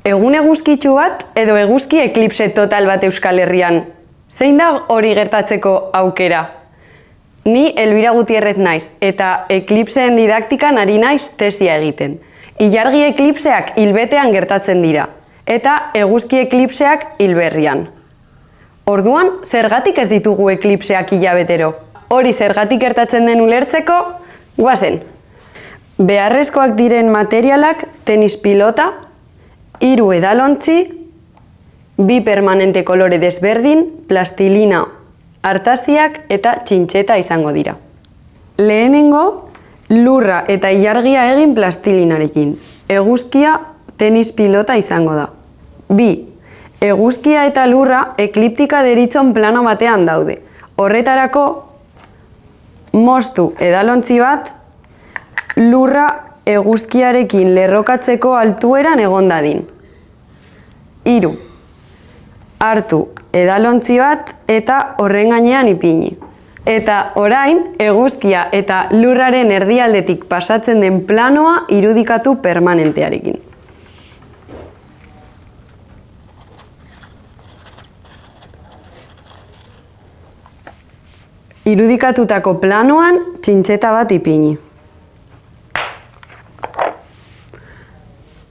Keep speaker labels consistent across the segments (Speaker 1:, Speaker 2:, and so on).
Speaker 1: Egun eguzkitsu bat edo eguzki eklipse total bat Euskal Herrian? Zein da hori gertatzeko aukera? Ni Elbira Gutierrez naiz eta eklipseen didaktikan ari naiz tesia egiten. Ilargi eklipseak hilbetean gertatzen dira eta eguzki eklipseak hilberrian. Orduan, zergatik ez ditugu eklipseak hilabetero? Hori zergatik gertatzen den ulertzeko, goazen. Beharrezkoak diren materialak tenis pilota, 3 edalontzi, 2 permanente kolore desberdin, plastilina, artaziak eta txintxeta izango dira. Lehenengo, lurra eta ilargia egin plastilinarekin. Eguzkia tenis pilota izango da. 2. Eguzkia eta lurra ekliptika deritzon plano batean daude. Horretarako, moztu edalontzi bat, lurra eguzkiarekin lerrokatzeko altueran egon dadin. 3. Hartu edalontzi bat eta horren gainean ipini. Eta orain, eguzkia eta lurraren erdialdetik pasatzen den planoa irudikatu permanentearekin. Irudikatutako planoan txintxeta bat ipini.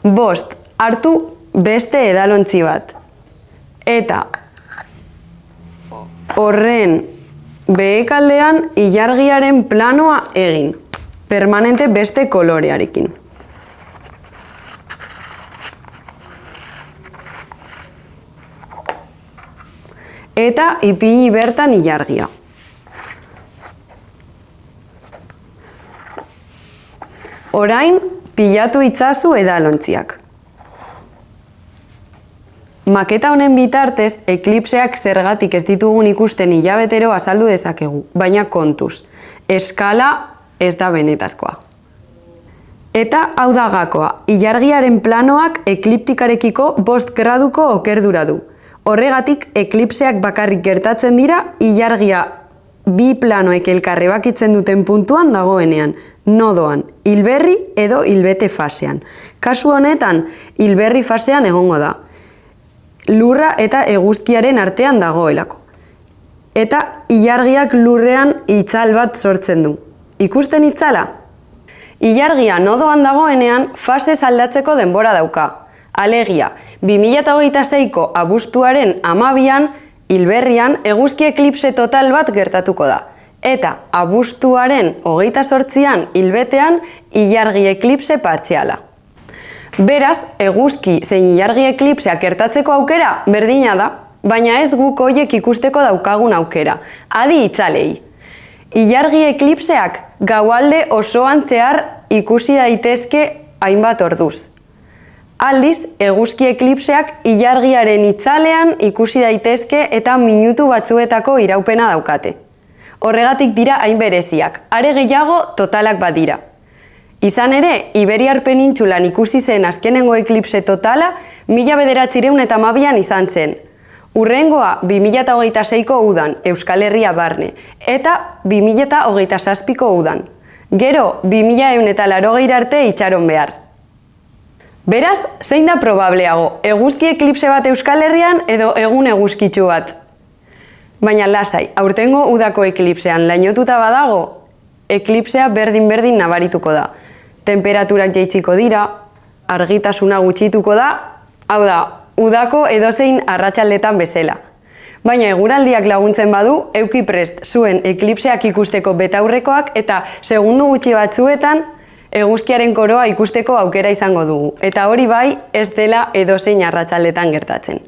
Speaker 1: 5. Hartu beste edalontzi bat. Eta horren behekaldean ilargiaren planoa egin. Permanente beste kolorearekin. Eta ipini bertan ilargia. Orain, pilatu itzazu edalontziak. Maketa honen bitartez, eklipseak zergatik ez ditugun ikusten hilabetero azaldu dezakegu, baina kontuz, eskala ez da benetazkoa. Eta hau da gakoa, ilargiaren planoak ekliptikarekiko 5 graduko okerdura du. Horregatik, eklipseak bakarrik gertatzen dira, ilargia 2 planoek elkarre bakitzen duten puntuan dagoenean, nodoan, hilberri edo hilbete fasean. Kasu honetan, hilberri fasean egongo da. Lurra eta eguzkiaren artean dagoelako. Eta ilargiak lurrean itzal bat sortzen du. Ikusten itzala? Ilargia nodoan dagoenean fasez aldatzeko denbora dauka. Alegia, 2026ko abuztuaren 12an, hilberrian eguzki eklipse total bat gertatuko da. Eta abuztuaren 28an hilbetean ilargi eklipse partziala. Beraz, eguzki zein ilargi eklipseak gertatzeko aukera berdina da, baina ez guk horiek ikusteko daukagun aukera. Adi itzalei. Ilargi eklipseak gaualde osoan zehar ikusi daitezke hainbat orduz. Aldiz, eguzki eklipseak ilargiaren itzalean ikusi daitezke eta minutu batzuetako iraupena daukate. Horregatik dira hain bereziak, are gehiago totalak badira. Izan ere, Iberiar penintsulan ikusi zen azkenengo eklipse totala 1912an izan zen. Hurrengoa 2026ko udan, Euskal Herria barne, eta 2027ko udan. Gero, 2180 arte itxaron behar. Beraz, zein da probableago, eguzki eklipse bat Euskal Herrian edo egun eguzkitsu bat? Baina lasai, aurtengo udako eklipsean lainotuta badago, eklipsea berdin-berdin nabarituko da. Temperaturak jaitsiko dira, argitasuna gutxituko da, hau da, udako edozein arratsaldetan bezala. Baina eguraldiak laguntzen badu, euki prest zuen eklipseak ikusteko betaurrekoak eta segundu gutxi batzuetan eguzkiaren koroa ikusteko aukera izango dugu. Eta hori bai, ez dela edozein arratsaldetan gertatzen.